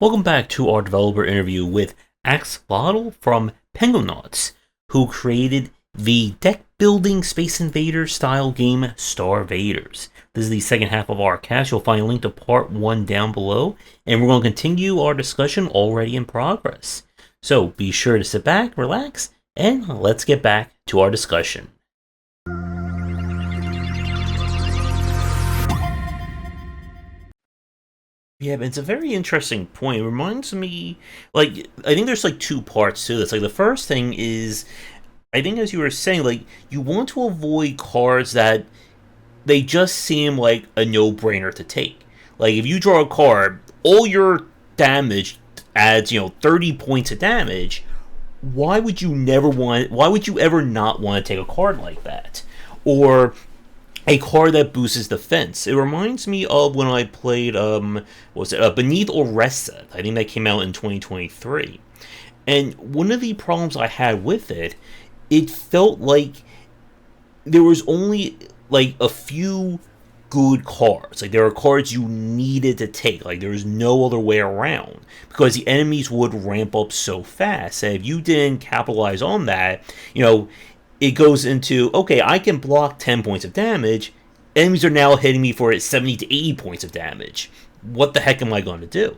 Welcome back to our developer interview with Axolotl from Pengonauts, who created the deck building Space Invader style game Starvaders. This is the second half of our cast. You'll find a link to part one down below, and we're going to continue our discussion already in progress. So be sure to sit back, relax, and let's get back to our discussion. Yeah, but it's a very interesting point. It reminds me, I think there's like two parts to this. Like, the first thing is, I think as you were saying, like, you want to avoid cards that they just seem like a no brainer to take. Like, if you draw a card, all your damage adds, 30 points of damage. Why would you ever not want to take a card like that? Or a card that boosts defense. It reminds me of when I played what was it, Beneath Oresa. I think that came out in 2023. And one of the problems I had with it, it felt like there was only like a few good cards. Like, there are cards you needed to take. Like, there was no other way around because the enemies would ramp up so fast. And if you didn't capitalize on that, it goes into, okay, I can block 10 points of damage. Enemies are now hitting me for 70 to 80 points of damage. What the heck am I going to do?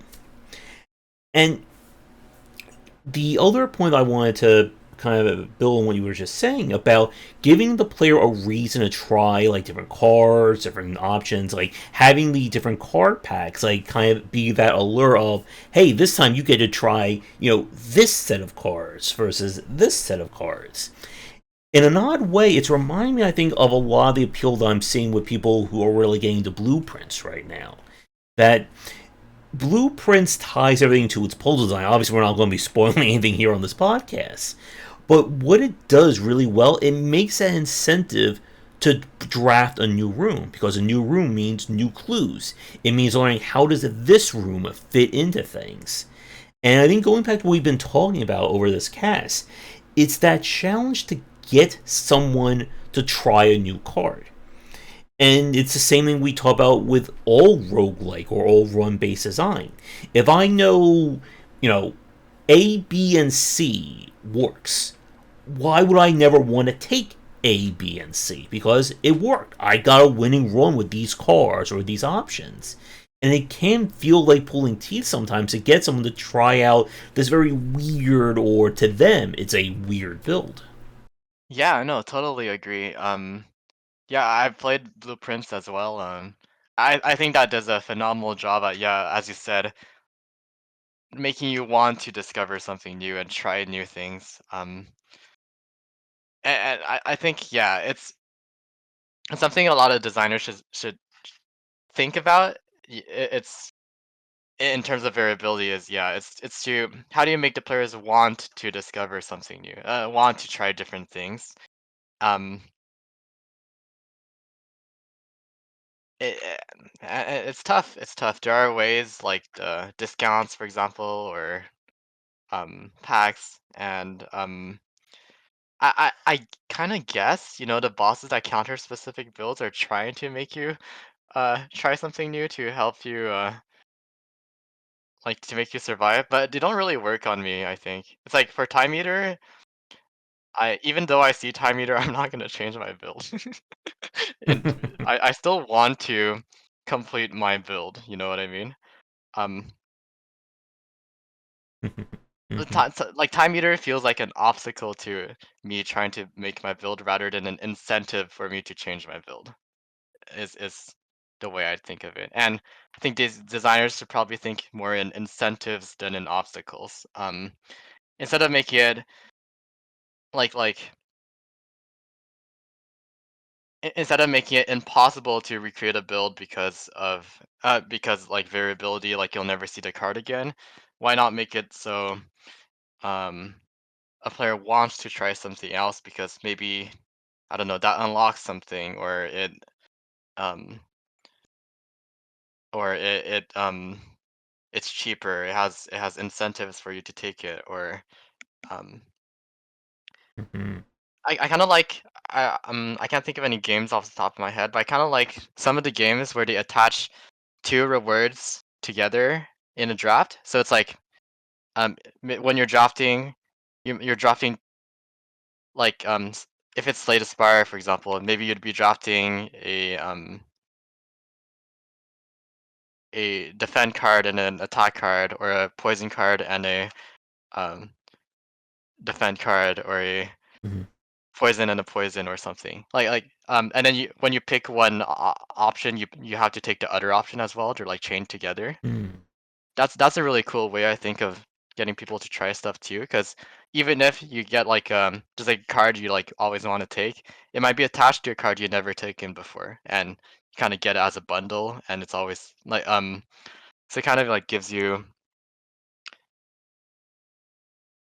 And the other point I wanted to kind of build on what you were just saying about giving the player a reason to try like different cards, different options, like having the different card packs, like kind of be that allure of, hey, this time you get to try, this set of cards versus this set of cards. In an odd way, it's reminding me, I think, of a lot of the appeal that I'm seeing with people who are really getting to blueprints right now. That blueprints ties everything to its puzzle design. Obviously, we're not going to be spoiling anything here on this podcast. But what it does really well, it makes that incentive to draft a new room, because a new room means new clues. It means learning how does this room fit into things. And I think going back to what we've been talking about over this cast, it's that challenge to get someone to try a new card. And it's the same thing we talk about with all roguelike or all run based design. If I know, A, B, and C works, why would I never want to take A, B, and C? Because it worked. I got a winning run with these cards or these options. And it can feel like pulling teeth sometimes to get someone to try out this very weird, or to them, it's a weird build. Yeah, no, totally agree. Yeah, I've played Blueprints as well. I think that does a phenomenal job at, yeah, as you said, making you want to discover something new and try new things. And I think, yeah, it's something a lot of designers should think about. It's in terms of variability is, yeah, it's to how do you make the players want to discover something new, want to try different things. Um, It, it's tough. It's tough. There are ways like the discounts, for example, or packs, and I kind of guess the bosses that counter specific builds are trying to make you try something new to help you like to make you survive, but they don't really work on me. I think it's like for time meter. I even though I see time meter, I'm not gonna change my build. And I still want to complete my build. You know what I mean? Um, the Mhm. time like time meter feels like an obstacle to me trying to make my build rather than an incentive for me to change my build. Is the way I think of it. And I think these designers should probably think more in incentives than in obstacles. Instead of making it like instead of making it impossible to recreate a build because like variability, like you'll never see the card again, why not make it so um a player wants to try something else because maybe I don't know that unlocks something um or it's cheaper. It has incentives for you to take it or um Mhm. I kind of like I can't think of any games off the top of my head, but I kind of like some of the games where they attach two rewards together. in a draft. So it's like when you're drafting, you're drafting like if it's Slay the Spire, for example, maybe you'd be drafting a defend card and an attack card, or a poison card and a um defend card, or a Mhm. poison and a poison or something. And then when you pick one option, you have to take the other option as well. They're like chained together. Mm. That's a really cool way, I think, of getting people to try stuff too. Because even if you get like just a card you like always want to take, it might be attached to a card you never taken before, and you kind of get it as a bundle, and it's always like so it kind of like gives you.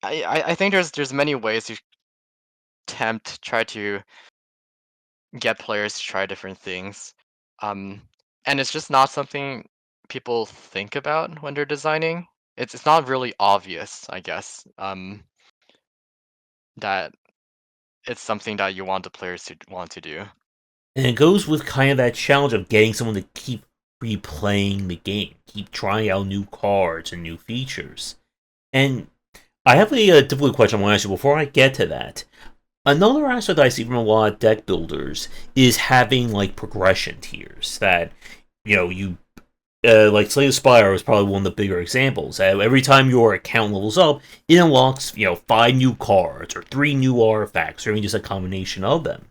I think there's many ways to try to get players to try different things. Um, and it's just not something people think about when they're designing. It's not really obvious, I guess, that it's something that you want the players to want to do. And it goes with kind of that challenge of getting someone to keep replaying the game, keep trying out new cards and new features. And I have a difficult question I want to ask you before I get to that. Another aspect I see from a lot of deck builders is having like progression tiers that you like Slay the Spire is probably one of the bigger examples. Every time your account levels up, it unlocks 5 new cards or 3 new artifacts, or even just a combination of them.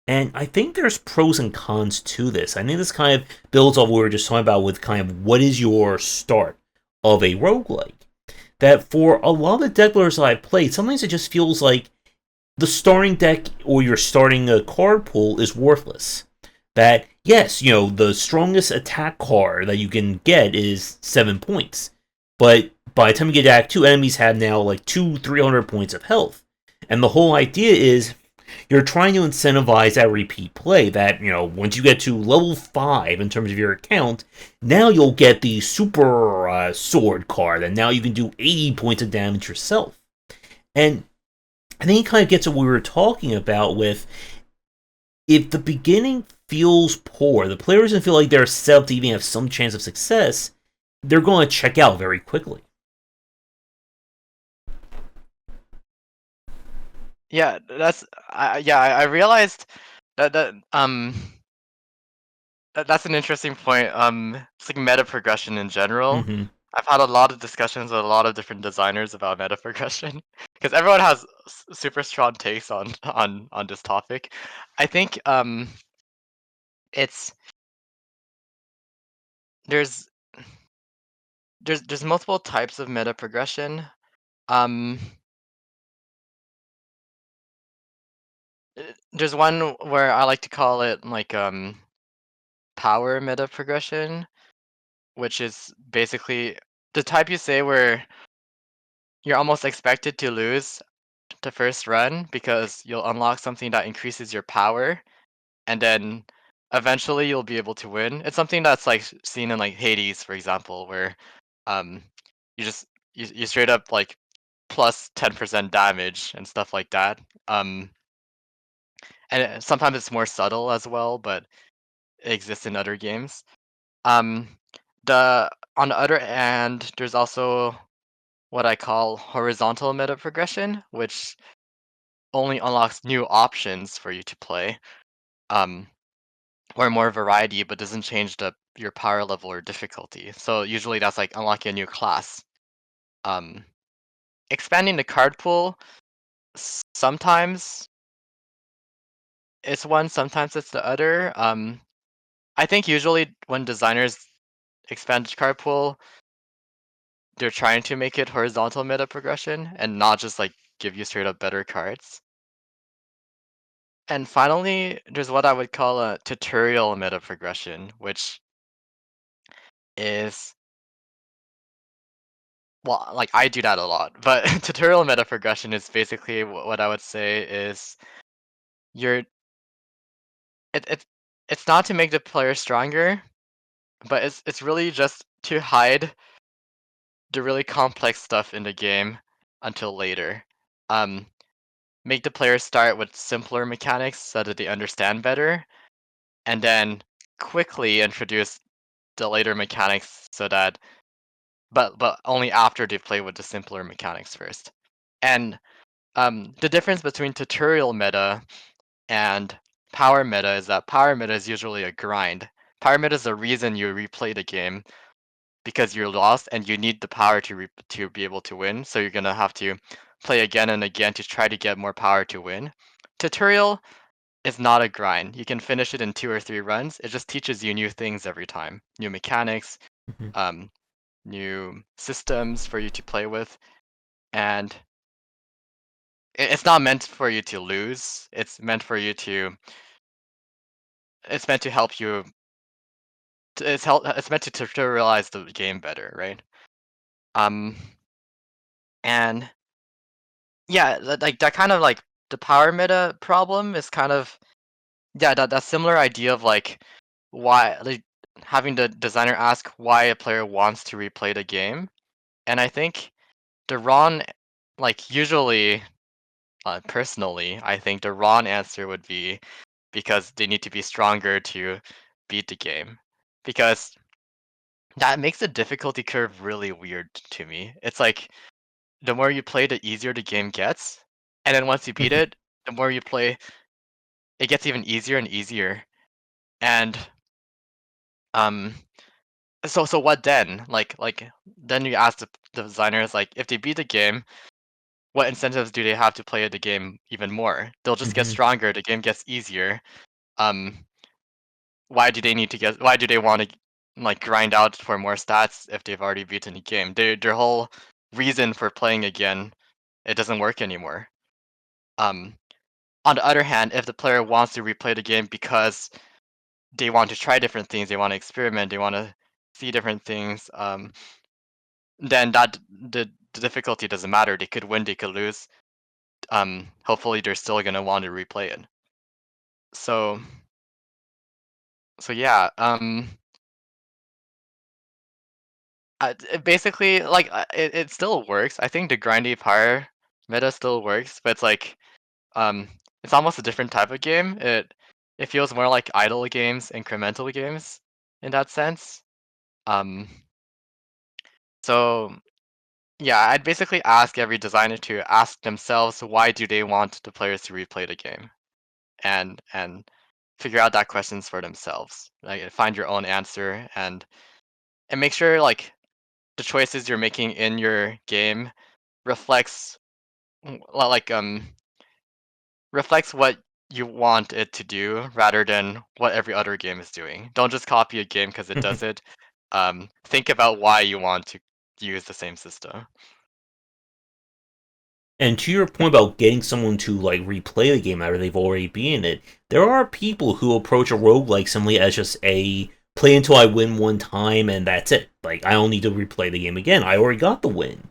And I think there's pros and cons to this. I think this kind of builds off what we were just talking about with kind of what is your start of a roguelike. That for a lot of the deck builders that I've played, sometimes it just feels like the starting deck or your starting card pool is worthless. That, yes, the strongest attack card that you can get is 7 points. But by the time you get to Act 2, enemies have now like 300 points of health. And the whole idea is you're trying to incentivize that repeat play. That, once you get to level 5 in terms of your account, now you'll get the super sword card, and now you can do 80 points of damage yourself. And I think it kind of gets to what we were talking about with if the beginning feels poor, the player doesn't feel like they're set up to even have some chance of success, they're going to check out very quickly. Yeah, I realized that's an interesting point. It's like meta progression in general. Mm-hmm. I've had a lot of discussions with a lot of different designers about meta progression because everyone has super strong takes on this topic. I think it's there's there's multiple types of meta progression. Um, there's one where I like to call it like power meta progression, which is basically the type you say where you're almost expected to lose the first run because you'll unlock something that increases your power, and then eventually you'll be able to win. It's something that's like seen in like Hades, for example, where um you just you straight up like plus 10% damage and stuff like that. And sometimes it's more subtle as well, but it exists in other games. Um, the On the other hand, there's also what I call horizontal meta progression, which only unlocks new options for you to play, um, or more variety, but doesn't change your power level or difficulty. So usually that's like unlocking a new class. Um, Expanding the card pool, sometimes it's one, sometimes it's the other. I think usually when designers expand the card pool, they're trying to make it horizontal meta progression and not just like give you straight up better cards. And finally, there's what I would call a tutorial meta progression, which is, well, like I do that a lot, but tutorial meta progression is basically what I would say is you're it, it it's not to make the player stronger, but it's really just to hide the really complex stuff in the game until later. Um, make the players start with simpler mechanics so that they understand better, and then quickly introduce the later mechanics so that but only after they've played with the simpler mechanics first. And the difference between tutorial meta and power meta is that power meta is usually a grind. Power meta is the reason you replay the game because you're lost and you need the power to be able to win. So you're gonna have to play again and again to try to get more power to win. Tutorial is not a grind. You can finish it in 2 or 3 runs. It just teaches you new things every time, new mechanics, Mhm. um, new systems for you to play with, and it's not meant for you to lose. It's meant for you to. It's meant to help you. It's meant to tutorialize the game better, right? Um, and yeah, like that kind of like the power meta problem is kind of yeah that similar idea of like why like having the designer ask why a player wants to replay the game, and I think the wrong like usually personally I think the wrong answer would be because they need to be stronger to beat the game because that makes the difficulty curve really weird to me. It's like the more you play, the easier the game gets, and then once you beat it, the more you play, it gets even easier and easier. And um, so what then? Like then you ask the designers like if they beat the game, what incentives do they have to play the game even more? They'll just get Mhm. stronger. The game gets easier. Um, why do they need to get? Why do they want to like grind out for more stats if they've already beaten the game? Their whole reason for playing again, it doesn't work anymore. Um, on the other hand, if the player wants to replay the game because they want to try different things, they want to experiment, they want to see different things, then the difficulty doesn't matter. They could win, they could lose. Hopefully, they're still gonna want to replay it. So so yeah. Basically, like it still works. I think the grindy power meta still works, but it's like um, it's almost a different type of game. It feels more like idle games, incremental games, in that sense. Um, so yeah, I'd basically ask every designer to ask themselves why do they want the players to replay the game, and figure out that questions for themselves. Like find your own answer and make sure like the choices you're making in your game reflects like reflects what you want it to do rather than what every other game is doing. Don't just copy a game because it does it. Think about why you want to use the same system. And to your point about getting someone to like replay the game after they've already been in it, there are people who approach a roguelike simply as just a play until I win one time and that's it. Like I don't need to replay the game again. I already got the win.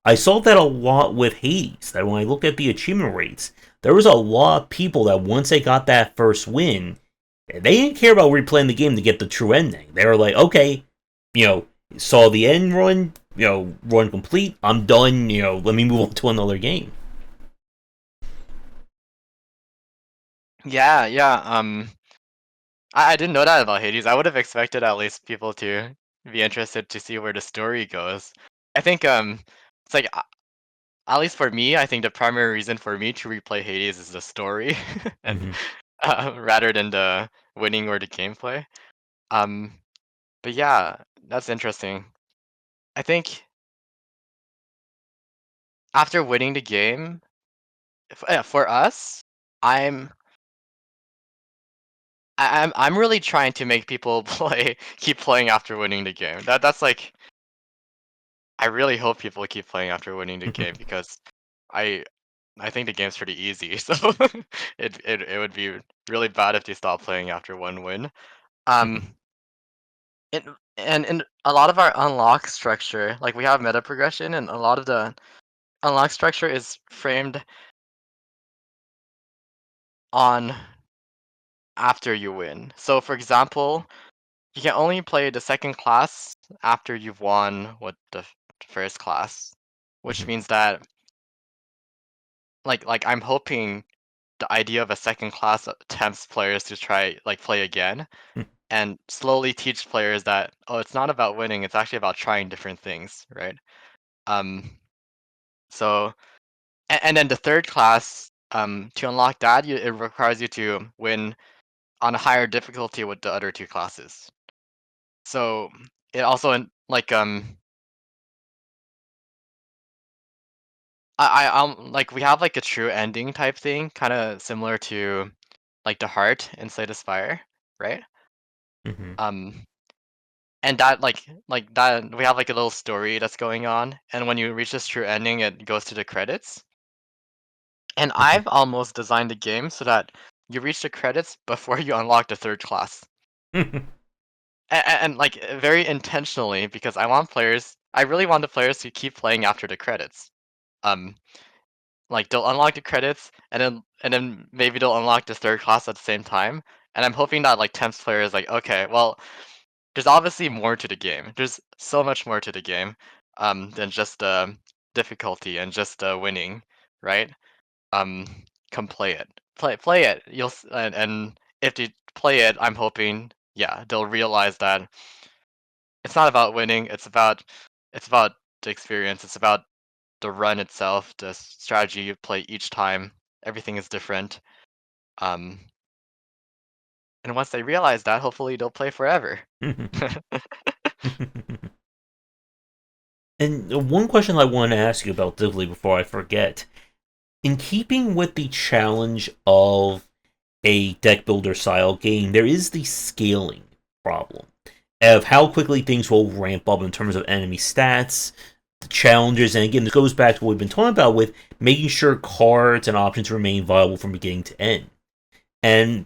I saw that a lot with Hades. That when I looked at the achievement rates, there was a lot of people that once they got that first win, they didn't care about replaying the game to get the true ending. They were like, okay, you know, saw the end run, run complete. I'm done. Let me move on to another game. Yeah, yeah. I didn't know that about Hades. I would have expected at least people to be interested to see where the story goes. I think it's like at least for me, I think the primary reason for me to replay Hades is the story, and Mm-hmm. rather than the winning or the gameplay. Um, but yeah, that's interesting. I think after winning the game, for us, I'm I'm really trying to make people keep playing after winning the game. That's like I really hope people keep playing after winning the game because I I think the game's pretty easy. So it would be really bad if they stopped playing after one win. Um, it, and in a lot of our unlock structure, like we have meta progression, and a lot of the unlock structure is framed on after you win. So for example, you can only play the second class after you've won with the first class, which means that like I'm hoping the idea of a second class tempts players to try like play again, and slowly teach players that, oh, it's not about winning, it's actually about trying different things, right? Um, so and then the third class, to unlock that, it requires you to win on a higher difficulty with the other two classes. So it also like like we have like a true ending type thing, kind of similar to like the heart in Slay the Spire, right? Hmm. Um, and that like that we have like a little story that's going on, and when you reach this true ending, it goes to the credits. And Okay. I've almost designed the game so that you reach the credits before you unlock the third class. And like very intentionally because I really want the players to keep playing after the credits. Um, like they'll unlock the credits and then maybe they'll unlock the third class at the same time. And I'm hoping that like tempts players like, okay, well, there's obviously more to the game. There's so much more to the game, than just difficulty and just winning, right? Um, come play it. Play it. And if you play it, I'm hoping, yeah, they'll realize that it's not about winning. It's about the experience. It's about the run itself, the strategy you play each time. Everything is different. Um, and once they realize that, hopefully they'll play forever. And one question I want to ask you about Digley before I forget, in keeping with the challenge of a deck builder style game, there is the scaling problem of how quickly things will ramp up in terms of enemy stats, the challenges, and again, this goes back to what we've been talking about with making sure cards and options remain viable from beginning to end. And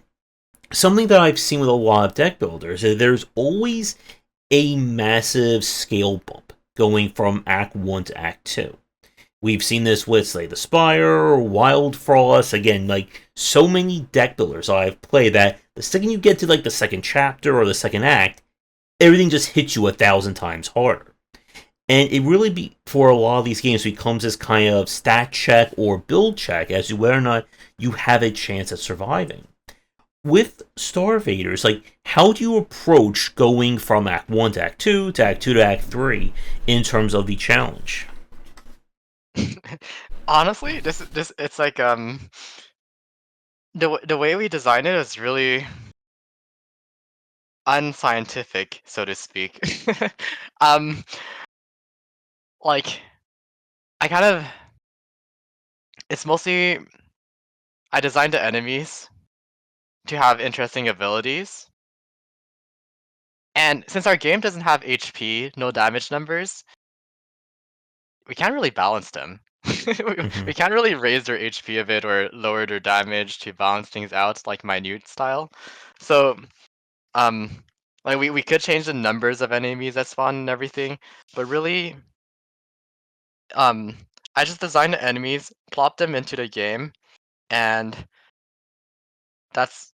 something that I've seen with a lot of deck builders is there's always a massive scale bump going from Act 1 to Act 2. We've seen this with, say, the Spire, Wild Frost. Again, like so many deck builders I've played that the second you get to like the second chapter or the second act, everything just hits you 1,000 times harder. And it really for a lot of these games becomes this kind of stat check or build check as to whether or not you have a chance at surviving. With Starvaders, like how do you approach going from Act 1 to Act 2 to Act 2 to Act 3 in terms of the challenge? Honestly, this it's like the way we design it is really unscientific, so to speak. um, like I kind of it's mostly I designed the enemies to have interesting abilities. And since our game doesn't have HP, no damage numbers, we can't really balance them. Mm-hmm. We can't really raise their HP a bit or lower their damage to balance things out like minute style. So, um, like we could change the numbers of enemies that spawn and everything, but really, um, I just designed the enemies, plop them into the game, and that's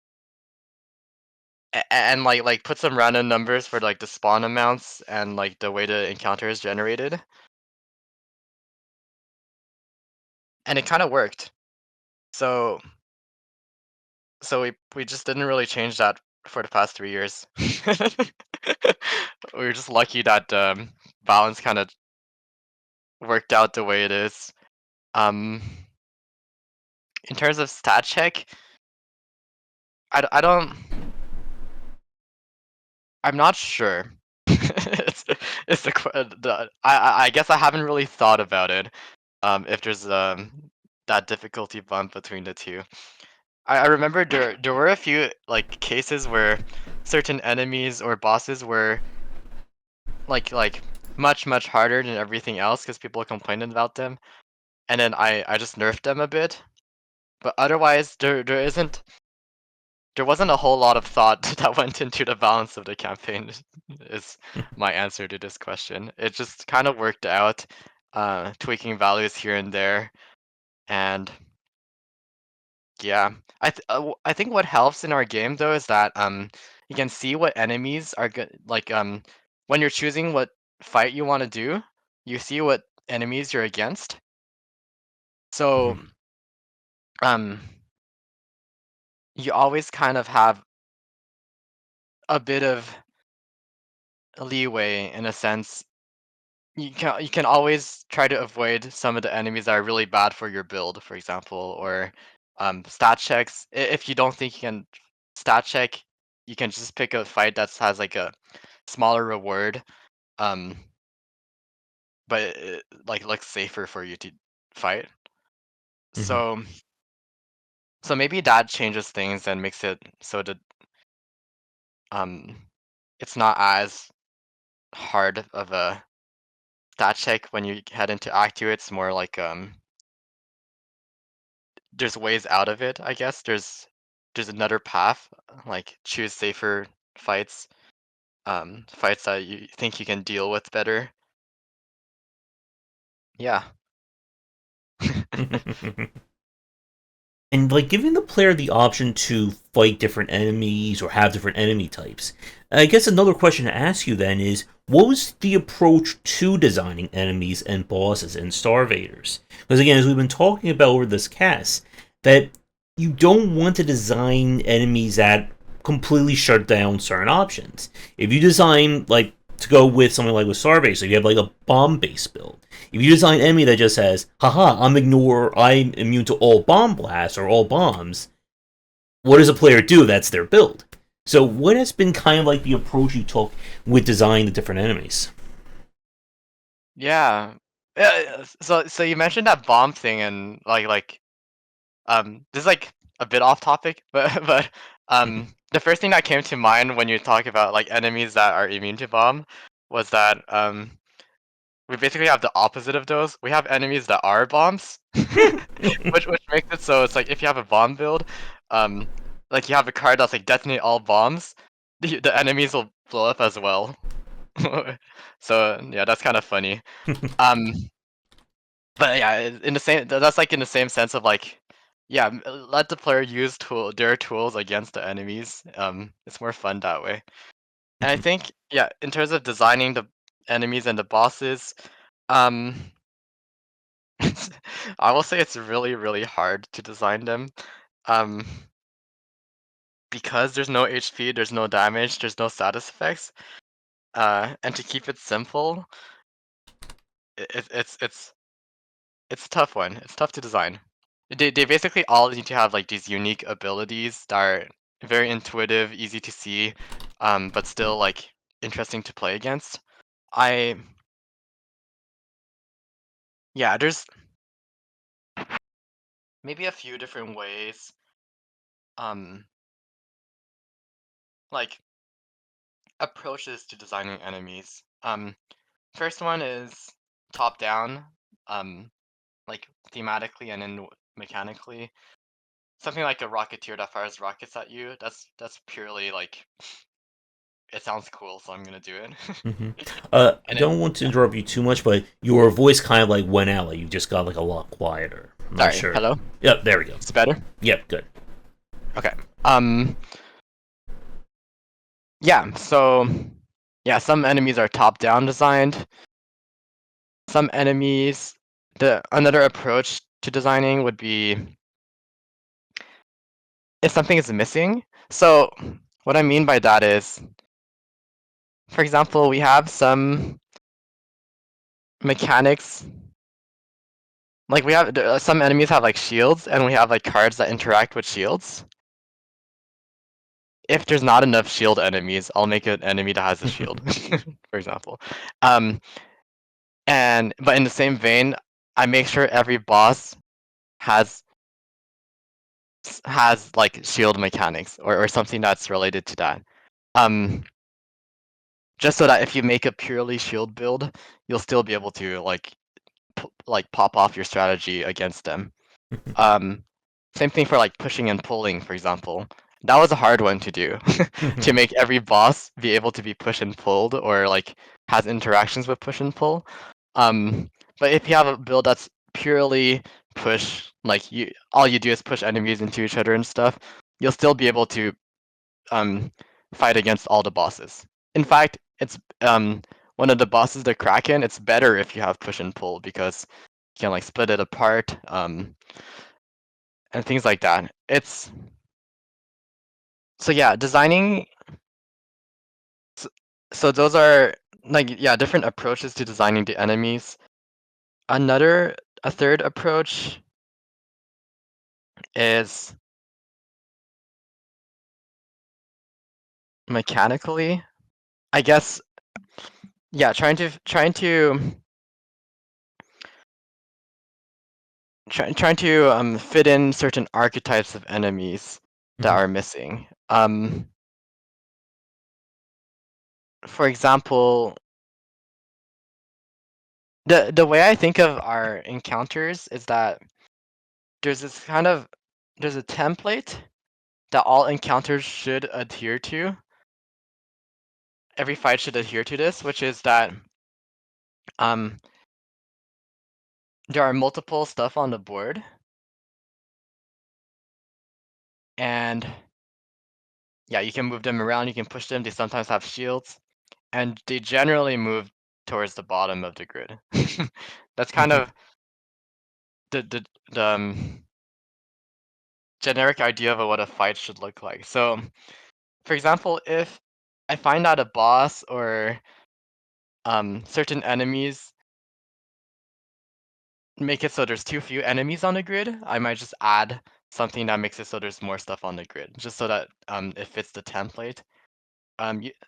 and like put some random numbers for like the spawn amounts and like the way the encounter is generated, and it kind of worked. So we just didn't really change that for the past 3 years. We were just lucky that balance kind of worked out the way it is. Um, in terms of stat check, I don't. I'm not sure. It's I guess I haven't really thought about it. If there's that difficulty bump between the two. I remember there were a few like cases where certain enemies or bosses were like much harder than everything else because people complained about them, and then I just nerfed them a bit. But otherwise, there wasn't a whole lot of thought that went into the balance of the campaign. Is my answer to this question. It just kind of worked out, tweaking values here and there, and yeah, I think what helps in our game though is that you can see what enemies are good. Like when you're choosing what fight you want to do, you see what enemies you're against. So Mm-hmm. um you always kind of have a bit of leeway in a sense. You can always try to avoid some of the enemies that are really bad for your build, for example, or stat checks. If you don't think you can stat check, you can just pick a fight that has like a smaller reward, um, but it, like looks safer for you to fight. Hmm. So so maybe that changes things and makes it so that um it's not as hard of a stat check when you head into Act 2. It's more like there's ways out of it, I guess. There's another path, like choose safer fights, fights that you think you can deal with better. Yeah. And like giving the player the option to fight different enemies or have different enemy types. I guess another question to ask you then is, what was the approach to designing enemies and bosses in Starvaders? Because again, as we've been talking about over this cast, that you don't want to design enemies that completely shut down certain options. If you design like to go with something like with Starvaders, so you have like a bomb based build. If you design an enemy that just says, haha, I'm immune to all bomb blasts or all bombs, what does a player do? That's their build. So what has been kind of like the approach you took with designing the different enemies? Yeah. Yeah, so you mentioned that bomb thing and this is like a bit off topic, but the first thing that came to mind when you talk about like enemies that are immune to bomb was that we basically have the opposite of those. We have enemies that are bombs, which makes it so it's like if you have a bomb build, um, like you have a card that's like detonate all bombs, the enemies will blow up as well. So yeah, that's kind of funny. Um, but yeah, in the same that's like in the same sense of like, yeah, let the player use their tools against the enemies. It's more fun that way. And I think yeah, in terms of designing the enemies and the bosses, um. I will say it's really, really hard to design them. Um, because there's no HP, there's no damage, there's no status effects. And to keep it simple, it's a tough one. It's tough to design. They basically all need to have like these unique abilities that are very intuitive, easy to see, but still like interesting to play against. I yeah, there's maybe a few different ways. Um, like approaches to designing enemies. First one is top down, um, like thematically and then mechanically. Something like a rocketeer that fires rockets at you. That's purely like it sounds cool, so I'm gonna do it. Hmm. I And it, don't want to interrupt you too much, but your voice kind of like went out. Like you just got like a lot quieter. I'm not sorry, sure. hello. Yep, there we go. Is it better? Yep, good. Okay. Yeah. So yeah, some enemies are top down designed. Some enemies, the another approach to designing would be if something is missing. So what I mean by that is, for example, we have some mechanics. Like we have some enemies have like shields, and we have like cards that interact with shields. If there's not enough shield enemies, I'll make an enemy that has a shield, for example. Um, and but in the same vein, I make sure every boss has like shield mechanics or something that's related to that. Um, just so that if you make a purely shield build, you'll still be able to like pop off your strategy against them. Um, Same thing for like pushing and pulling, for example. That was a hard one to do, to make every boss be able to be push and pulled or like has interactions with push and pull. Um, but if you have a build that's purely push, like all you do is push enemies into each other and stuff, you'll still be able to um fight against all the bosses. In fact, it's one of the bosses, the Kraken. It's better if you have push and pull because you can like split it apart. And things like that. It's so yeah, designing So those are like, yeah, different approaches to designing the enemies. A third approach is mechanically, I guess. Yeah, trying to fit in certain archetypes of enemies that Hmm. are missing. For example, the way I think of our encounters is that there's this kind of there's a template that all encounters should adhere to. Every fight should adhere to this, which is that um there are multiple stuff on the board, and yeah, you can move them around, you can push them. They sometimes have shields, and they generally move towards the bottom of the grid. That's kind of the generic idea of what a fight should look like. So, for example, if I find out a boss or certain enemies make it so there's too few enemies on the grid, I might just add something that makes it so there's more stuff on the grid, just so that it fits the template.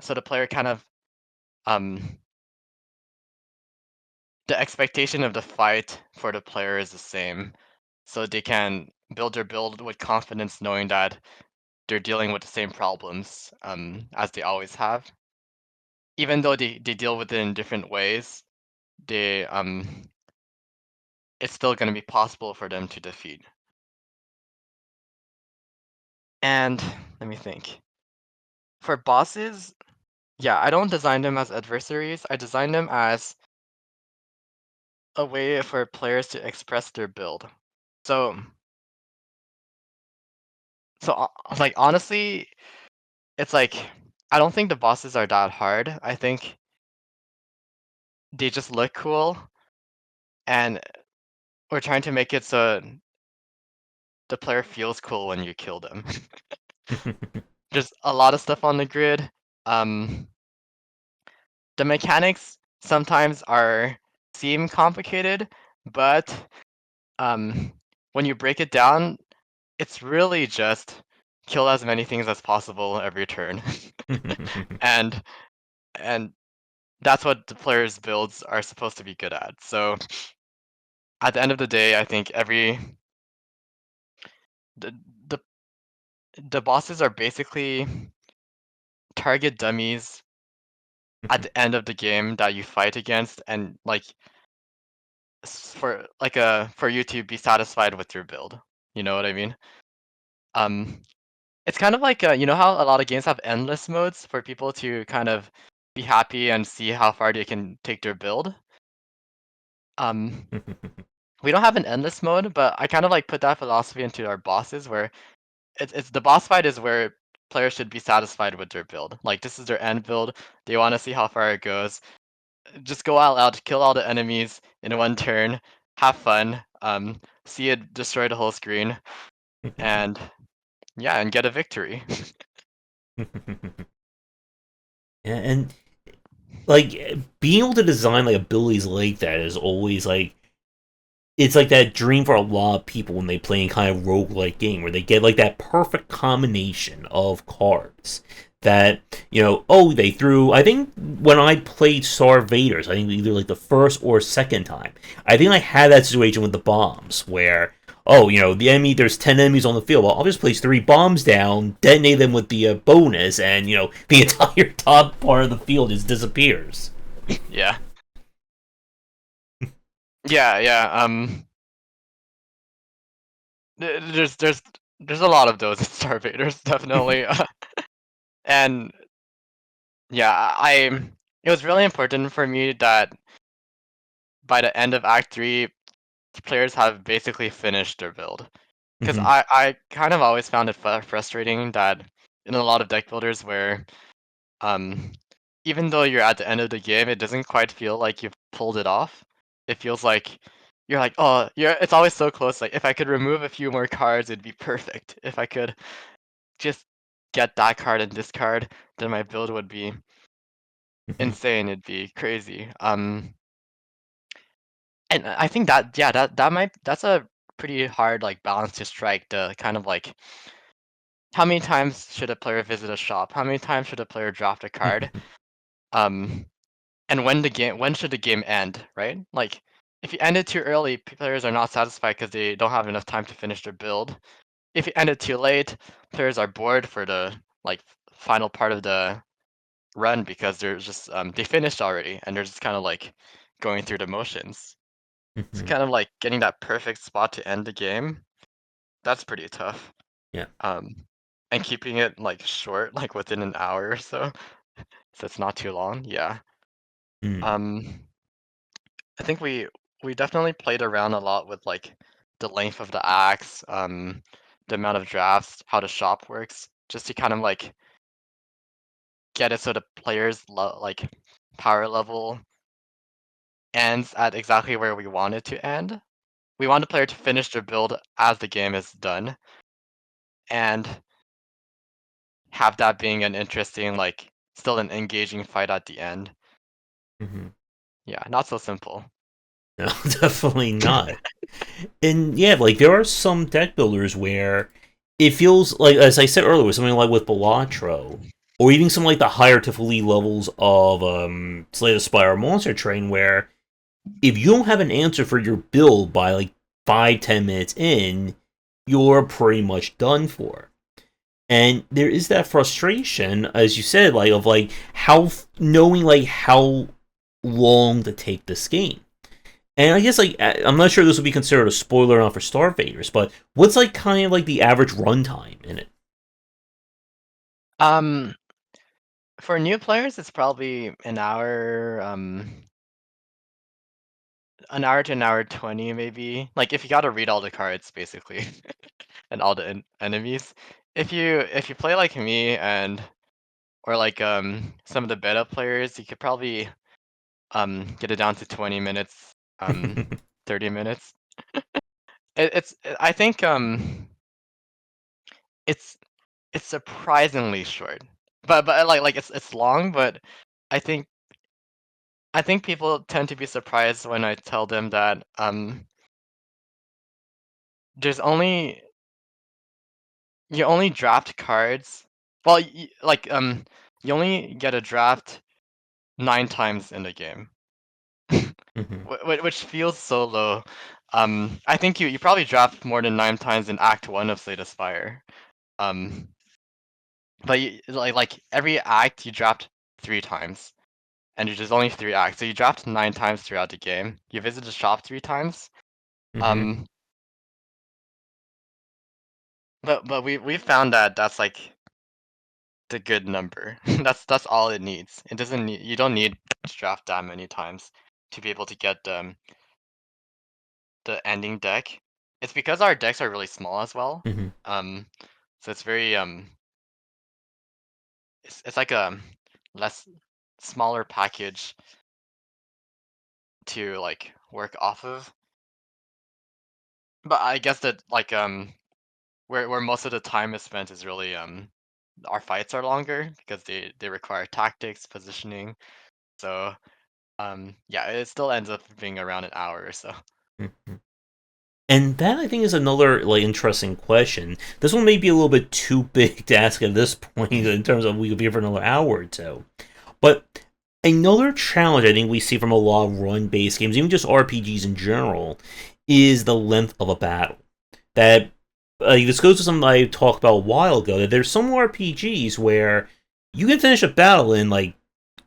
So the player kind of um the expectation of the fight for the player is the same, so they can build their build with confidence, knowing that they're dealing with the same problems as they always have. Even though they deal with it in different ways, they it's still going to be possible for them to defeat. And let me think. For bosses, yeah, I don't design them as adversaries. I design them as a way for players to express their build. So, so like honestly, it's like I don't think the bosses are that hard. I think they just look cool, and we're trying to make it so the player feels cool when you kill them. There's a lot of stuff on the grid. Um, the mechanics sometimes seem complicated, but um, when you break it down, it's really just kill as many things as possible every turn, and and that's what the players' builds are supposed to be good at. So at the end of the day, I think the the, the bosses are basically target dummies at the end of the game that you fight against, and like for you to be satisfied with your build. You know what I mean? Um, it's kind of like you know how a lot of games have endless modes for people to kind of be happy and see how far they can take their build. Um, we don't have an endless mode, but I kind of like put that philosophy into our bosses, where it's the boss fight is where players should be satisfied with their build. Like this is their end build. They want to see how far it goes. Just go all out, kill all the enemies in one turn, have fun, see it destroy the whole screen, and yeah, and get a victory. Yeah, and like being able to design like abilities like that is always like it's like that dream for a lot of people when they play any kind of roguelike game where they get like that perfect combination of cards that oh, they threw. I think when I played Starvaders, I think either like the first or second time, I think I had that situation with the bombs where oh, the enemy, there's 10 enemies on the field, well, I'll just place 3 bombs down, detonate them with the bonus, and the entire top part of the field just disappears. Yeah. Yeah, yeah. There's a lot of those in Starvaders, definitely. And yeah, it was really important for me that by the end of Act 3, players have basically finished their build. Because Hmm. I kind of always found it frustrating that in a lot of deck builders where um even though you're at the end of the game, it doesn't quite feel like you've pulled it off. It feels like you're like, oh, it's always so close. Like if I could remove a few more cards, it'd be perfect. If I could just get that card and this card, then my build would be Mhm. insane. It'd be crazy. And I think that yeah, that's a pretty hard like balance to strike. The kind of like how many times should a player visit a shop? How many times should a player draft a card? Mhm. Um, and when should the game end? Right? Like if you end it too early, players are not satisfied because they don't have enough time to finish their build. If you end it too late, players are bored for the like final part of the run because they're just they finished already and they're just kind of like going through the motions. It's Mhm. kind of like getting that perfect spot to end the game. That's pretty tough. Yeah. Um, and keeping it like short, like within an hour or so, so it's not too long. Yeah. Mm. Um, I think we definitely played around a lot with like the length of the axe, the amount of drafts, how the shop works, just to kind of like get it so the players like power level ends at exactly where we want it to end. We want the player to finish their build as the game is done and have that being an interesting, like, still an engaging fight at the end. Mhm. Yeah, not so simple. No, definitely not. And yeah, like there are some deck builders where it feels like, as I said earlier, something like with Balatro, or even some like the higher Tifley levels of Slay the Spire Monster Train, where if you don't have an answer for your build by like 5-10 minutes in, you're pretty much done for. And there is that frustration, as you said, like of like how knowing like how long to take this game. And I guess like I'm not sure this would be considered a spoiler or not for Starvaders, but what's like kind of like the average runtime in it? Um, for new players, it's probably an hour to an hour 20 maybe. Like if you gotta read all the cards basically, and all the enemies. If you play like me and or like some of the beta players, you could probably get it down to 20 minutes, 30 minutes. I think it's it's surprisingly short. But like it's long, but I think I think people tend to be surprised when I tell them that there's only you only draft cards. Well, you only get a draft 9 times in the game, Mhm. which feels so low. I think you probably draft more than 9 times in Act One of Slay the Spire. Um, but like every act you draft 3 times. And there's only 3 acts. So you draft 9 times throughout the game. You visit the shop 3 times. Mhm. Um, but we found that that's like the good number. That's all it needs. It doesn't need you don't need to draft that many times to be able to get the ending deck. It's because our decks are really small as well. Mhm. Um, so it's very it's like a less smaller package to like work off of. But I guess that like where most of the time is spent is really our fights are longer because they require tactics, positioning. So yeah, it still ends up being around an hour or so. Mhm. And that I think is another like interesting question. This one may be a little bit too big to ask at this point in terms of we could be here for another hour or two. But another challenge I think we see from a lot of run-based games, even just RPGs in general, is the length of a battle. That this goes to something I talked about a while ago. That there's some RPGs where you can finish a battle in like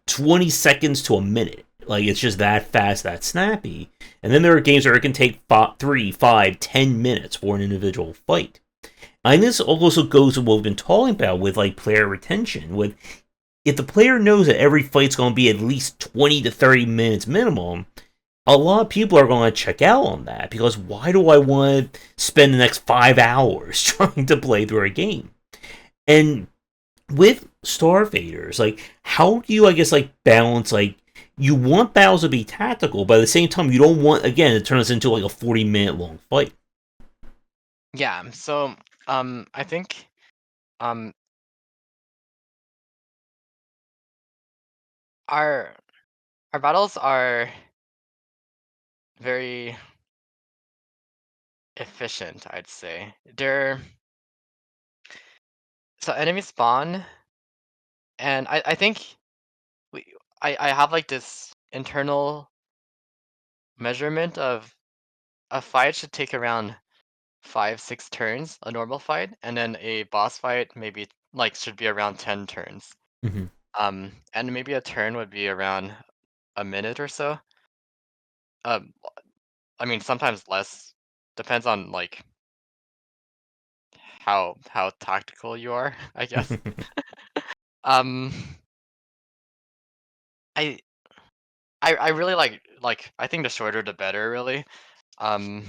20 seconds to a minute. Like it's just that fast, that snappy. And then there are games where it can take 3, 5, 10 minutes for an individual fight. And this also goes to what we've been talking about with like player retention. With if the player knows that every fight's going to be at least 20 to 30 minutes minimum, a lot of people are going to check out on that because why do I want to spend the next 5 hours trying to play through a game? And with Starfaders, like how do you I guess like balance like you want battles to be tactical, but at the same time you don't want again to turn this into like a 40-minute long fight. Yeah. So I think um Our our battles are very efficient, I'd say. They're so enemies spawn, and I think we I have like this internal measurement of a fight should take around 5, 6 turns, a normal fight, and then a boss fight maybe like should be around 10 turns. Hmm. And maybe a turn would be around a minute or so. Um, I mean sometimes less, depends on like how tactical you are, I guess. Um, I I really like I think the shorter the better, really. Um,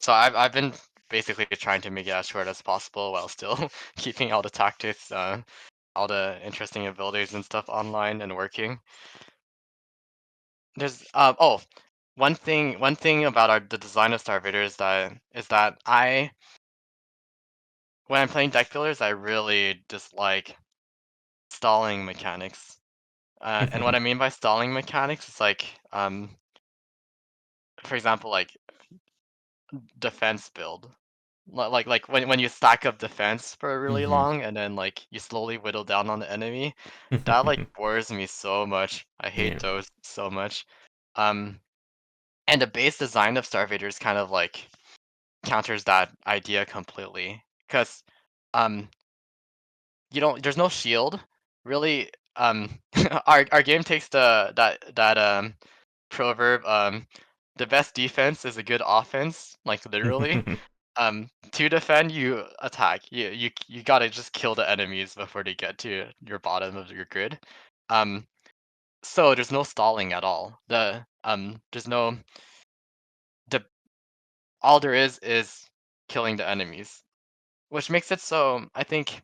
so I've been basically trying to make it as short as possible while still keeping all the tactics, all the interesting abilities and stuff online and working. There's oh, one thing about the design of Starvaders that is that I when I'm playing deck builders I really dislike stalling mechanics. And what I mean by stalling mechanics is like for example like defense build. Like when you stack up defense for really Hmm. long and then like you slowly whittle down on the enemy, that like bores me so much. I hate Yeah. those so much. Um, and the base design of Starvaders kind of like counters that idea completely. Because um you don't there's no shield. Really our game takes that proverb the best defense is a good offense, like literally. To defend, you attack. You gotta just kill the enemies before they get to your bottom of your grid. Um, so there's no stalling at all. There's no the all there is killing the enemies, which makes it so I think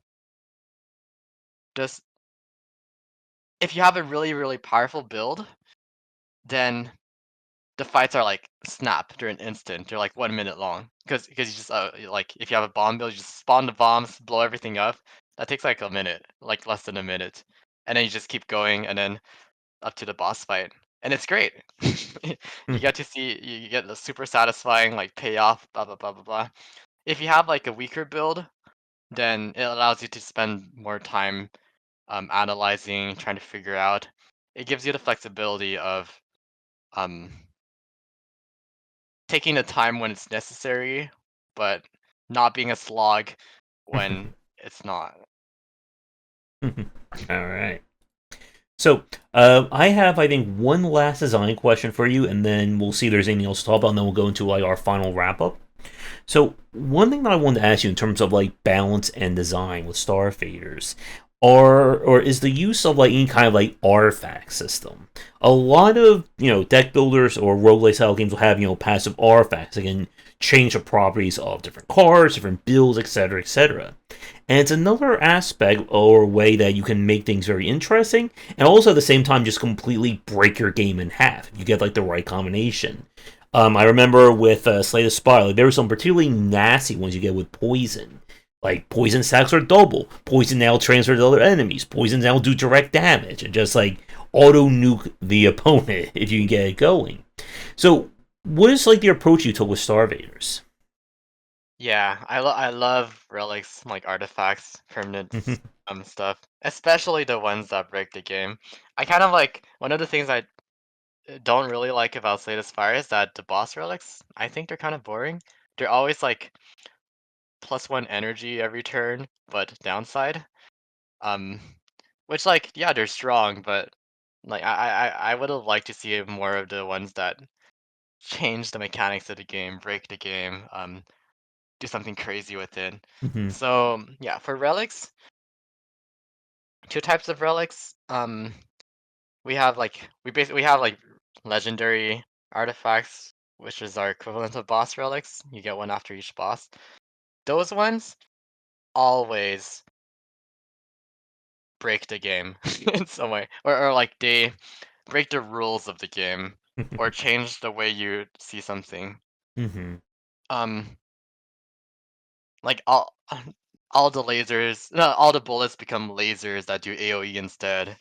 just if you have a really powerful build, then the fights are like snap. They're an instant. They're like 1 minute long because you just like if you have a bomb build, you just spawn the bombs, blow everything up. That takes like a minute, like less than a minute, and then you just keep going, and then up to the boss fight, and it's great. You get to see you get the super satisfying like payoff, blah blah blah blah blah. If you have like a weaker build, then it allows you to spend more time analyzing, trying to figure out. It gives you the flexibility of um taking the time when it's necessary, but not being a slog when it's not. All right. So, I have, I think, one last design question for you, and then we'll see if there's anything else to talk about, and then we'll go into like our final wrap up. So, one thing that I wanted to ask you in terms of like balance and design with Starfaders, or is the use of like any kind of like artifact system. A lot of deck builders or roguelike style games will have passive artifacts that can change the properties of different cards, different builds, etc., etc. And it's another aspect or way that you can make things very interesting, and also at the same time just completely break your game in half if you get like the right combination. I remember with Slay the Spire, like, there were some particularly nasty ones you get with poison. Like poison stacks are double. Poison now transfer to other enemies. Poison now do direct damage and just like auto nuke the opponent if you can get it going. So, what is like the approach you took with Starvaders? Yeah, I love relics like artifacts, permanents, stuff, especially the ones that break the game. I kind of like one of the things I don't really like about Slay the Spire is that the boss relics, I think they're kind of boring. They're always like +1 energy every turn, but downside. Um, which like yeah, they're strong, but like I would have liked to see more of the ones that change the mechanics of the game, break the game, do something crazy with it. So yeah, for relics, two types of relics. We have like we have like legendary artifacts, which is our equivalent of boss relics. You get one after each boss. Those ones always break the game in some way, or like they break the rules of the game, or change the way you see something. Um, like all the lasers, no, all the bullets become lasers that do AOE instead.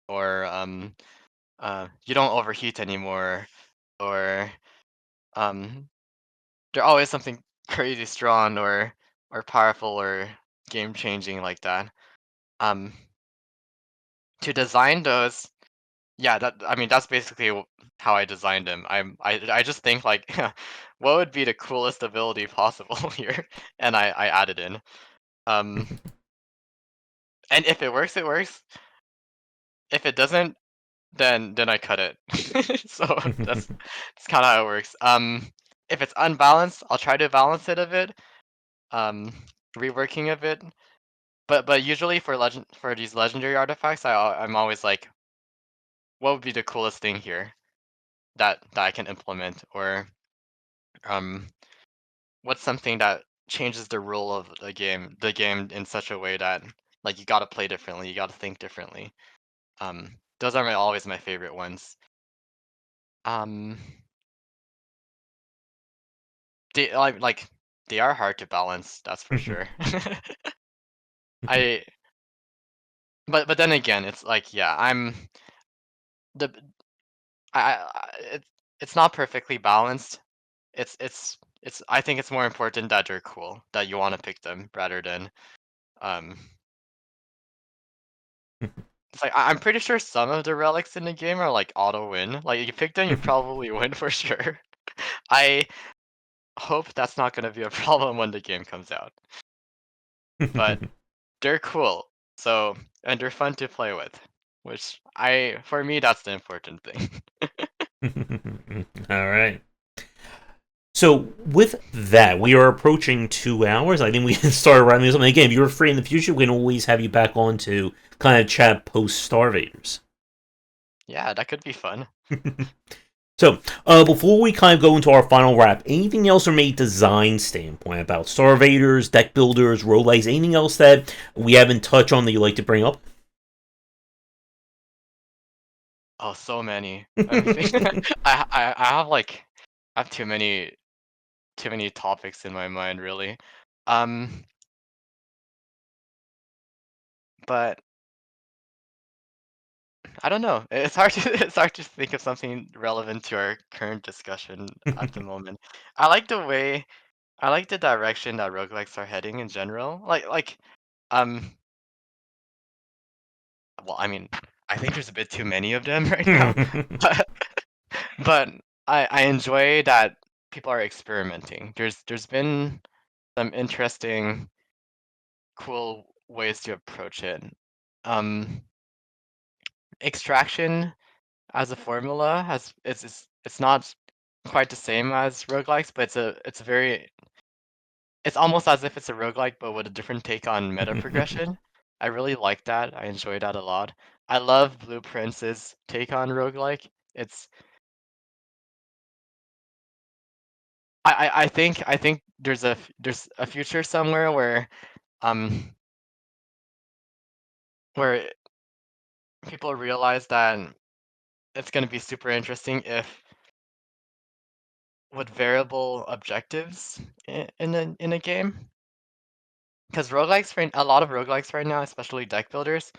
or you don't overheat anymore, or um, they're always something crazy strong or powerful or game changing like that. Um, to design those, yeah, that I mean that's basically how I designed them. I just think like, what would be the coolest ability possible here, and I added in. Um, and if it works, it works. If it doesn't, then I cut it. So that's kind of how it works. If it's unbalanced, I'll try to balance it a bit. Um, reworking a bit. But usually for these legendary artifacts, I'm always like, what would be the coolest thing here that I can implement, or um, what's something that changes the rule of the game in such a way that like you gotta play differently, you gotta think differently. Those are always my favorite ones. Um, like they are hard to balance, that's for sure. I but then again, it's like yeah, the it's not perfectly balanced. It's I think it's more important that they're cool, that you want to pick them rather than um. It's like I'm pretty sure some of the relics in the game are like auto win. Like you pick them, you probably win for sure. I hope that's not gonna be a problem when the game comes out. But they're cool, so and they're fun to play with, which for me that's the important thing. All right. So with that, we are approaching 2 hours. I think we can start wrapping this up. And again, if you're free in the future, we can always have you back on to kind of chat post Starvaders. Yeah, that could be fun. So, before we kind of go into our final wrap, anything else from a design standpoint about Starvaders, deck builders, roguelikes, anything else that we haven't touched on that you'd like to bring up? Oh, so many. Let me think. I have like I have too many topics in my mind really. Um, but I don't know. It's hard to it's hard to think of something relevant to our current discussion at the moment. I like the way I like the direction that roguelikes are heading in general. Um well, I mean, I think there's a bit too many of them right now. But but I enjoy that people are experimenting. There's been some interesting cool ways to approach it. Um Extraction as a formula has it's not quite the same as roguelikes, but it's a very it's almost as if it's a roguelike but with a different take on meta progression. I really like that. I enjoy that a lot. I love Blueprints' take on roguelike. It's I think there's a future somewhere um where people realize that it's gonna be super interesting if with variable objectives in a game. Because roguelikes right a lot of roguelikes right now, especially deck builders,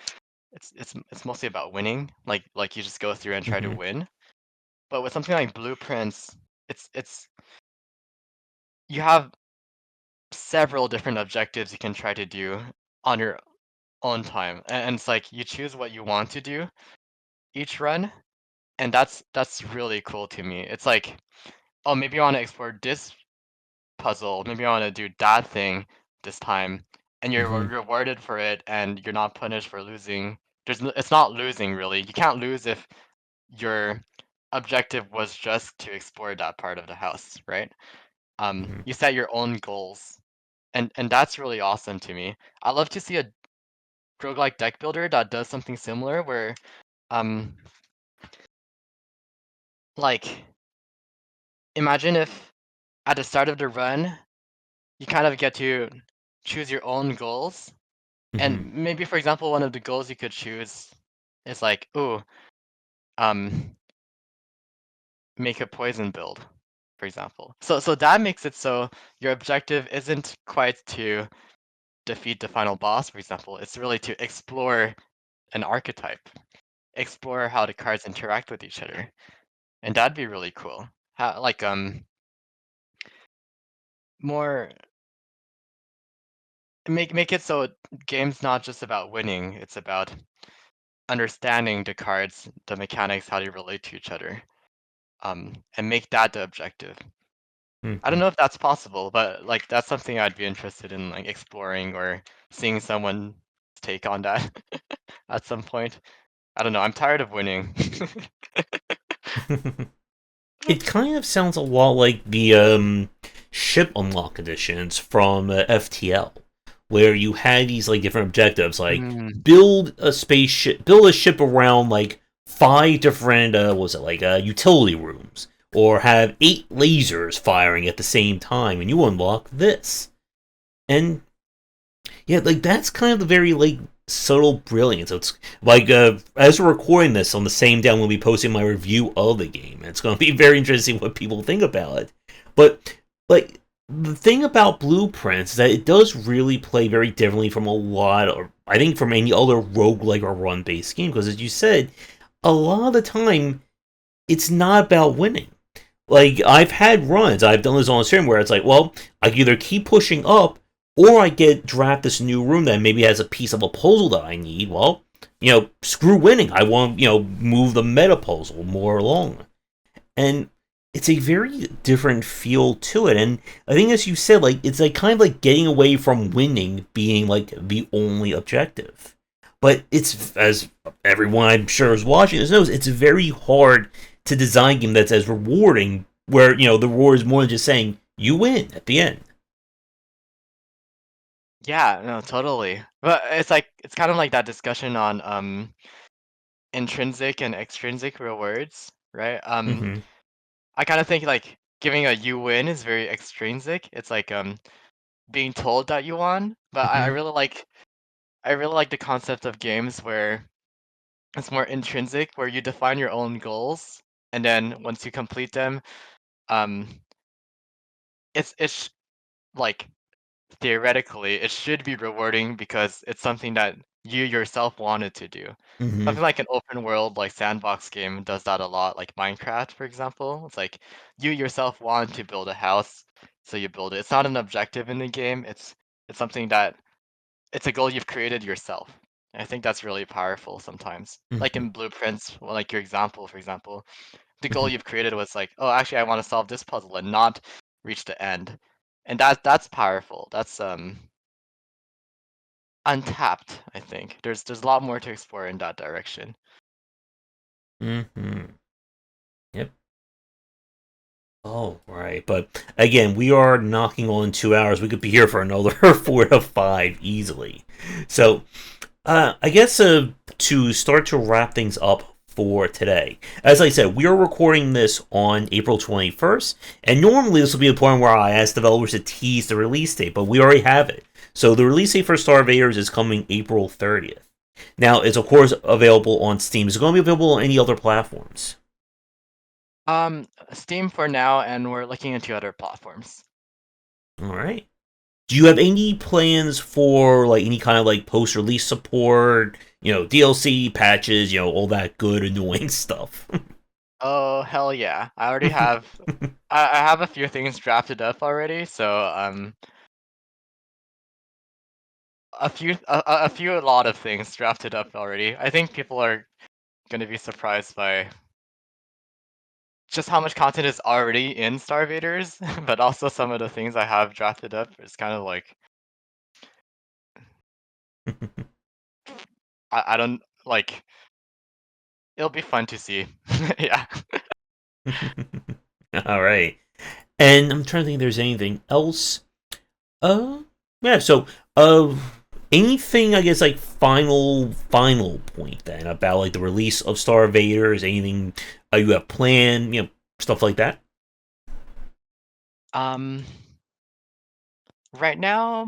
it's mostly about winning. Like you just go through and try to win. But with something like Blueprints, it's you have several different objectives you can try to do on your own time. And it's like you choose what you want to do each run, and that's really cool to me. It's like, oh, maybe I want to explore this puzzle, maybe I want to do that thing this time, and you're rewarded for it, and you're not punished for losing. It's not losing really. You can't lose if your objective was just to explore that part of the house, right? You set your own goals, and that's really awesome to me. I love to see a roguelike deck builder that does something similar, where um, like imagine if at the start of the run you kind of get to choose your own goals. And maybe, for example, one of the goals you could choose is like, ooh, um, make a poison build, for example. So that makes it so your objective isn't quite to defeat the final boss, for example. It's really to explore an archetype. explore how the cards interact with each other, and that'd be really cool. How like more make it so game's not just about winning, it's about understanding the cards, the mechanics, how they relate to each other, and make that the objective. I don't Mhm. know if that's possible, but like that's something I'd be interested in like exploring or seeing someone take on that at some point. I don't know. I'm tired of winning. It kind of sounds a lot like the ship unlock editions from FTL, where you had these like different objectives, like Mm, build a ship around like five different what was it like utility rooms, or have eight lasers firing at the same time, and you unlock this. And yeah, like that's kind of the very like subtle brilliance. It's like as we're recording this on the same day, I'm going to be posting my review of the game. And it's going to be very interesting what people think about it. But like the thing about Blueprints is that it does really play very differently from a lot, or I think from any other roguelike or run based game. Because as you said, a lot of the time it's not about winning. Like I've had runs, I've done this on stream where it's like, well, I can either keep pushing up, or I get draft this new room that maybe has a piece of a puzzle that I need. Well, screw winning. I want move the meta puzzle more along, and it's a very different feel to it. And I think, as you said, like it's like kind of like getting away from winning being like the only objective. But it's, as everyone I'm sure is watching this knows, it's very hard to design a game that's as rewarding, where the reward is more than just saying you win at the end. yeah, no, totally. But it's like it's kind of like that discussion on intrinsic and extrinsic rewards, right? Mm-hmm. I kind of think like giving a you win is very extrinsic. It's like being told that you won. But I Mm-hmm. really like the concept of games where it's more intrinsic, where you define your own goals, and then once you complete them, um, it's like theoretically it should be rewarding because it's something that you yourself wanted to do. Mm-hmm. Something like an open world like sandbox game does that a lot, like Minecraft, for example. It's like you yourself want to build a house, so you build it. It's not an objective in the game. It's something that it's a goal you've created yourself. And I think that's really powerful sometimes. Like Mm-hmm. in blueprints, well, like your example, for example, the goal Mm-hmm. you've created was like, oh, actually, I want to solve this puzzle and not reach the end, and that's powerful. That's untapped. I think there's a lot more to explore in that direction. Mm-hmm. Yep. Oh, right. But again, we are knocking on 2 hours. We could be here for another 4 to 5 easily. So, I guess to start to wrap things up for today, as I said, we are recording this on April 21st, and normally this will be the point where I ask developers to tease the release date, but we already have it. So the release date for Starvaders is coming April 30th. Now, it's of course available on Steam. Is it going to be available on any other platforms? Steam for now, and we're looking into other platforms. All right. Do you have any plans for like any kind of like post-release support, DLC patches, all that good annoying stuff? Oh hell yeah! I already have. I have a few things drafted up already, so a lot of things drafted up already. I think people are gonna be surprised by just how much content is already in Starvaders, but also some of the things I have drafted up is kind of like I don't like. It'll be fun to see. Yeah. All right. And I'm trying to think if there's anything else. Uh, yeah. So, anything I guess like final point then about like the release of Star Vaders? Anything you have planned? Stuff like that. Um, right now,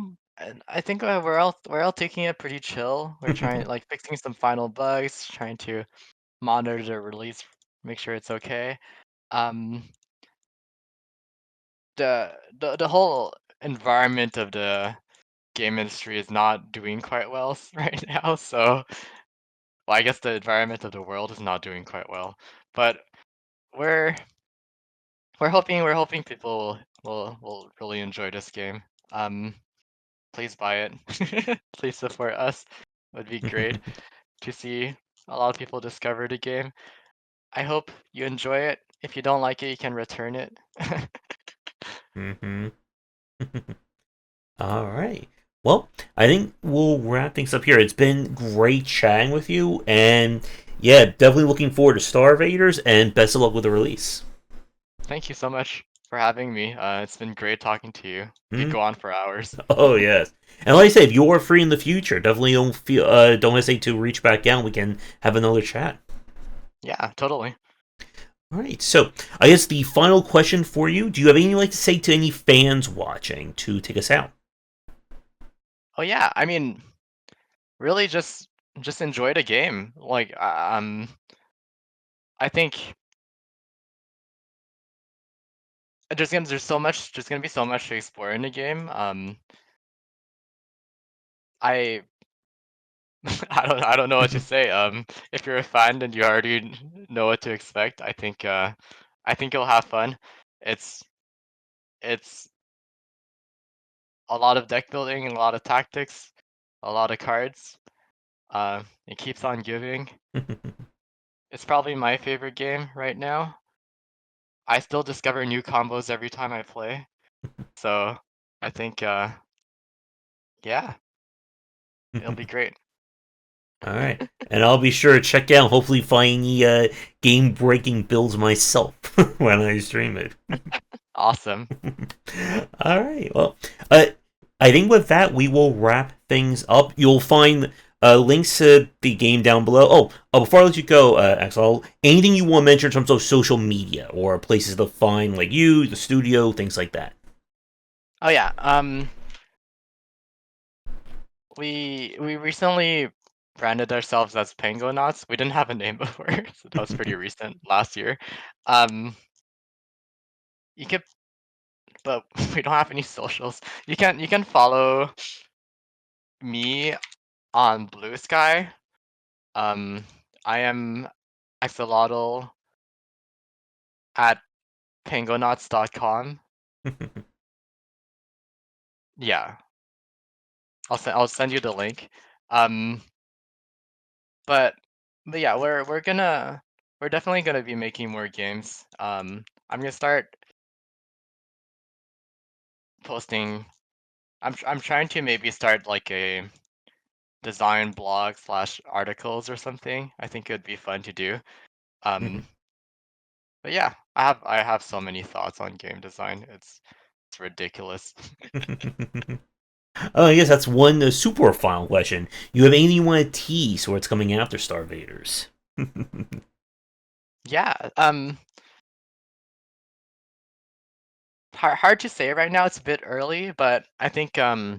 I think we're all taking it pretty chill. We're trying like fixing some final bugs, trying to monitor the release, make sure it's okay. Um, the whole environment of the game industry is not doing quite well right now, so well, I guess the environment of the world is not doing quite well, but we're we're hoping people will really enjoy this game. Um, please buy it. Please support us. It would be great to see a lot of people discover the game. I hope you enjoy it. If you don't like it, you can return it. Mm-hmm. All right. Well, I think we'll wrap things up here. It's been great chatting with you, and yeah, definitely looking forward to Starvaders, and best of luck with the release. Thank you so much for having me. It's been great talking to you. We could Hmm? go on for hours. Oh yes. And like I say, if you're free in the future, definitely don't hesitate to reach back out. We can have another chat. Yeah, totally. All right. So I guess the final question for you: do you have anything you'd like to say to any fans watching to take us out? Oh yeah, I mean, really just enjoy the game. Like I think there's gonna be so much to explore in the game. I I don't know what to say. If you're a fan and you already know what to expect, I think you'll have fun. It's it's a lot of deck building and a lot of tactics, a lot of cards. It keeps on giving. It's probably my favorite game right now. I still discover new combos every time I play. So I think yeah, it'll be great. All right. And I'll be sure to check out, hopefully find any game-breaking builds myself when I stream it. Awesome. All right. Well, I think with that we will wrap things up. You'll find links to the game down below. Before I let you go, Axel, anything you want to mention in terms of social media or places to find like you, the studio, things like that. Oh yeah. We recently branded ourselves as Pengonauts. We didn't have a name before, so that was pretty recent, last year. Um, you could, but we don't have any socials. You can follow me on Blue Sky. Um, I am Axolotl at pengonauts.com. Yeah, I'll send you the link. Um, but but yeah, we're definitely gonna be making more games. I'm gonna start posting. I'm trying to maybe start like a design blog slash articles or something. I think it would be fun to do. Um, but yeah, I have so many thoughts on game design. It's ridiculous. Oh, I guess that's one super final question. You have anything you want to tease where it's coming after Starvaders? Yeah. Hard to say right now. It's a bit early, but I think we're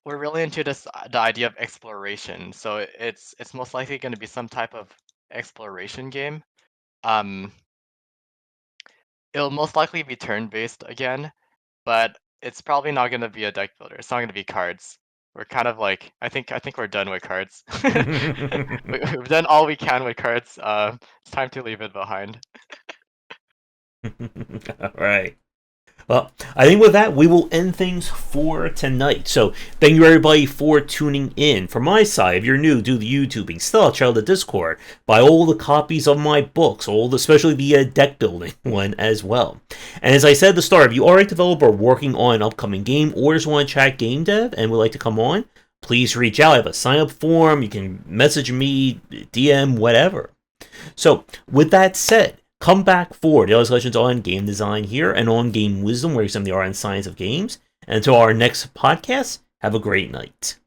really into the idea of exploration. So it's most likely going to be some type of exploration game. Um, it'll most likely be turn-based again, but it's probably not going to be a deck builder. It's not going to be cards. We're kind of like I think we're done with cards. We've done all we can with cards. It's time to leave it behind. All right. Well, I think with that, we will end things for tonight. So, thank you everybody for tuning in. From my side, if you're new, do the YouTubing. Still, check out the Discord. Buy all the copies of my books, especially the deck building one as well. And as I said at the start, if you are a developer working on an upcoming game or just want to chat game dev and would like to come on, please reach out. I have a sign up form. You can message me, DM, whatever. So, with that said, come back for daily discussions on game design here and on game wisdom, where you examine the art and science of games. And until our next podcast, have a great night.